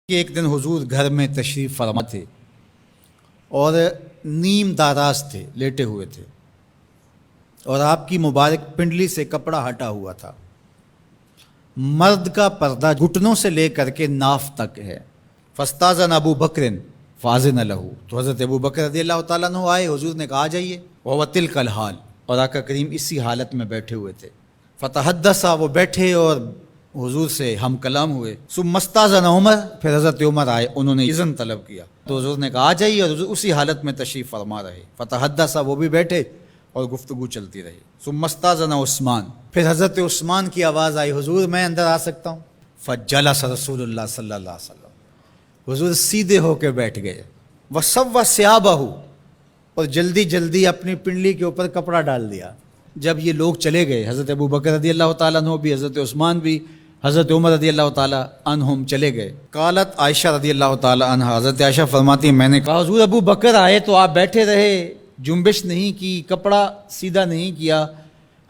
کہ ایک دن حضور گھر میں تشریف فرما تھے اور نیم داراز تھے، لیٹے ہوئے تھے، اور آپ کی مبارک پنڈلی سے کپڑا ہٹا ہوا تھا۔ مرد کا پردہ گھٹنوں سے لے کر کے ناف تک ہے۔ فاستاذن ابو بکر فاذن لہ، تو حضرت ابو بکر رضی اللہ تعالیٰ عنہ آئے، حضور نے کہا آ جائیے۔ وہو تلک الحال، اور آقا کریم اسی حالت میں بیٹھے ہوئے تھے۔ فتحدث، وہ بیٹھے اور حضور سے ہم کلام ہوئے۔ ثم استاذن عمر، پھر حضرت عمر آئے، انہوں نے اذن طلب کیا تو حضور نے کہا آ جائیے، اور حضور اسی حالت میں تشریف فرما رہے۔ فتحدث، وہ بھی بیٹھے اور گفتگو چلتی رہی۔ ثم استاذن عثمان، پھر حضرت عثمان کی آواز آئی، حضور میں اندر آ سکتا ہوں؟ فجلس رسول اللہ صلی اللہ علیہ وسلم، حضور سیدھے ہو کے بیٹھ گئے۔ وسوى ثيابه، اور جلدی جلدی اپنی پنڈلی کے اوپر کپڑا ڈال دیا۔ جب یہ لوگ چلے گئے، حضرت ابو بکر رضی اللہ تعالیٰ عنہ بھی، حضرت عثمان بھی، حضرت عمر رضی اللہ تعالیٰ عنہم چلے گئے۔ قالت عائشہ رضی اللہ تعالیٰ عنہ، حضرت عائشہ فرماتی ہیں میں نے کہا حضور ابو بکر آئے تو آپ بیٹھے رہے، جنبش نہیں کی، کپڑا سیدھا نہیں کیا۔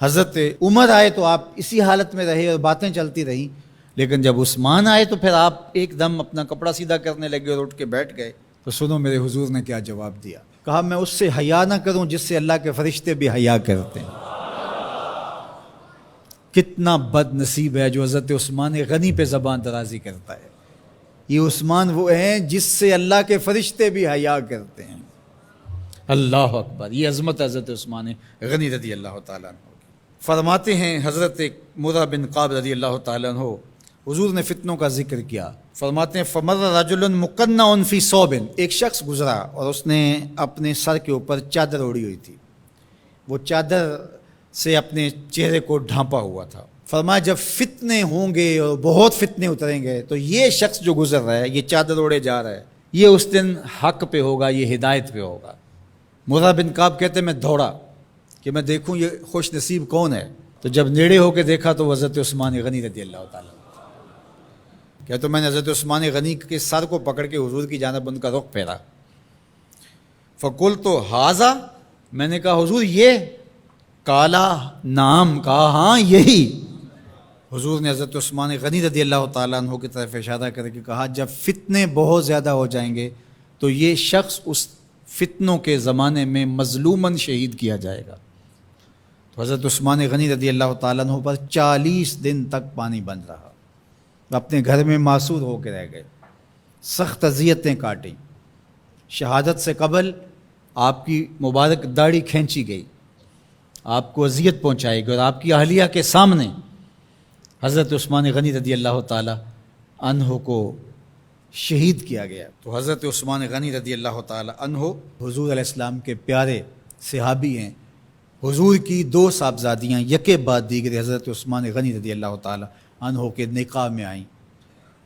حضرت عمر آئے تو آپ اسی حالت میں رہے اور باتیں چلتی رہیں، لیکن جب عثمان آئے تو پھر آپ ایک دم اپنا کپڑا سیدھا کرنے لگے اور اٹھ کے بیٹھ گئے۔ تو سنو میرے حضور نے کیا جواب دیا۔ کہا میں اس سے حیا نہ کروں جس سے اللہ کے فرشتے بھی حیا کرتے ہیں۔ کتنا بد نصیب ہے جو حضرت عثمان غنی پہ زبان درازی کرتا ہے۔ یہ عثمان وہ ہیں جس سے اللہ کے فرشتے بھی حیا کرتے ہیں۔ اللہ اکبر، یہ عظمت حضرت عثمان غنی رضی اللہ تعالیٰ عنہ۔ فرماتے ہیں حضرت مرہ بن قاب رضی اللہ تعالیٰ عنہ، حضور نے فتنوں کا ذکر کیا، فرماتے ہیں فمر رجل مقنع فی ثوب، ایک شخص گزرا اور اس نے اپنے سر کے اوپر چادر اوڑی ہوئی تھی، وہ چادر سے اپنے چہرے کو ڈھانپا ہوا تھا۔ فرمایا جب فتنے ہوں گے اور بہت فتنے اتریں گے تو یہ شخص جو گزر رہا ہے، یہ چادر اوڑے جا رہا ہے، یہ اس دن حق پہ ہوگا، یہ ہدایت پہ ہوگا۔ مرہ بن قاب کہتے ہیں میں دوڑا کہ میں دیکھوں یہ خوش نصیب کون ہے، تو جب نیڑے ہو کے دیکھا تو حضرت عثمان غنی رضی اللہ تعالیٰ، کیا تو میں نے حضرت عثمان غنی کے سر کو پکڑ کے حضور کی جانب ان کا رخ پھیرا۔ فقلت ھذا، میں نے کہا حضور یہ؟ کالا نام، کہا ہاں یہی۔ حضور نے حضرت عثمان غنی رضی اللہ تعالیٰ عنہ کی طرف اشارہ کر کے کہا جب فتنے بہت زیادہ ہو جائیں گے تو یہ شخص اس فتنوں کے زمانے میں مظلوماً شہید کیا جائے گا۔ تو حضرت عثمان غنی رضی اللہ تعالیٰ عنہ پر 40 دن تک پانی بن رہا، اپنے گھر میں معصور ہو کے رہ گئے، سخت اذیتیں کاٹیں۔ شہادت سے قبل آپ کی مبارک داڑھی کھینچی گئی، آپ کو اذیت پہنچائی گئی، اور آپ کی اہلیہ کے سامنے حضرت عثمان غنی رضی اللہ تعالیٰ عنہ کو شہید کیا گیا۔ تو حضرت عثمان غنی رضی اللہ تعالیٰ عنہ حضور علیہ السلام کے پیارے صحابی ہیں۔ حضور کی 2 صاحبزادیاں یکے بعد دیگر حضرت عثمان غنی رضی اللہ تعالیٰ عنہ کے نکاح میں آئیں۔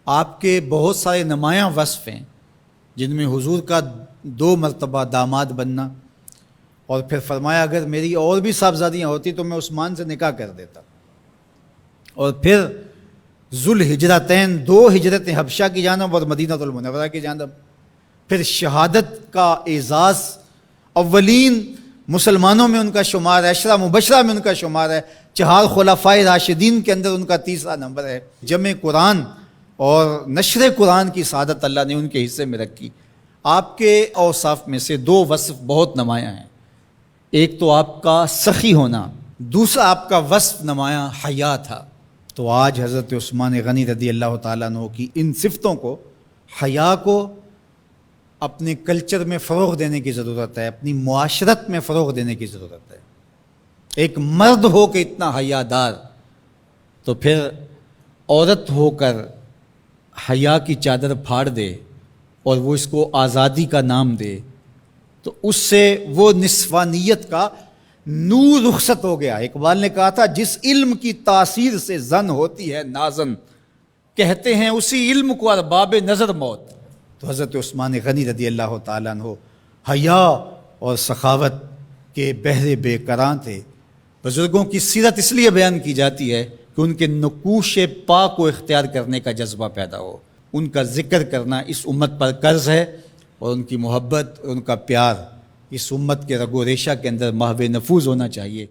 آپ کے بہت سارے نمایاں وصف ہیں جن میں حضور کا 2 مرتبہ داماد بننا، اور پھر فرمایا اگر میری اور بھی صاحبزادیاں ہوتی تو میں عثمان سے نکاح کر دیتا، اور پھر ذوالہجرتین 2 ہجرتیں، حبشہ کی جانب اور مدینہ المنورہ کی جانب، پھر شہادت کا اعزاز، اولین مسلمانوں میں ان کا شمار ہے، 10 مبشرہ میں ان کا شمار ہے، 4 خلفائے راشدین کے اندر ان کا 3را نمبر ہے۔ جمع قرآن اور نشر قرآن کی سعادت اللہ نے ان کے حصے میں رکھی۔ آپ کے اوصاف میں سے 2 وصف بہت نمایاں ہیں، ایک تو آپ کا سخی ہونا، دوسرا آپ کا وصف نمایاں حیا تھا۔ تو آج حضرت عثمان غنی رضی اللہ تعالیٰ عنہ کی ان صفتوں کو، حیا کو اپنے کلچر میں فروغ دینے کی ضرورت ہے، اپنی معاشرت میں فروغ دینے کی ضرورت ہے۔ ایک مرد ہو کے اتنا حیا دار، تو پھر عورت ہو کر حیا کی چادر پھاڑ دے اور وہ اس کو آزادی کا نام دے، تو اس سے وہ نسوانیت کا نور رخصت ہو گیا۔ اقبال نے کہا تھا جس علم کی تاثیر سے زن ہوتی ہے نازن، کہتے ہیں اسی علم کو ارباب نظر موت۔ تو حضرت عثمان غنی رضی اللہ تعالیٰ عنہ حیا اور سخاوت کے بہرے بے کراں تھے۔ بزرگوں کی سیرت اس لیے بیان کی جاتی ہے کہ ان کے نقوش پا کو اختیار کرنے کا جذبہ پیدا ہو۔ ان کا ذکر کرنا اس امت پر قرض ہے، اور ان کی محبت اور ان کا پیار اس امت کے رگ و ریشہ کے اندر محو نفوذ ہونا چاہیے۔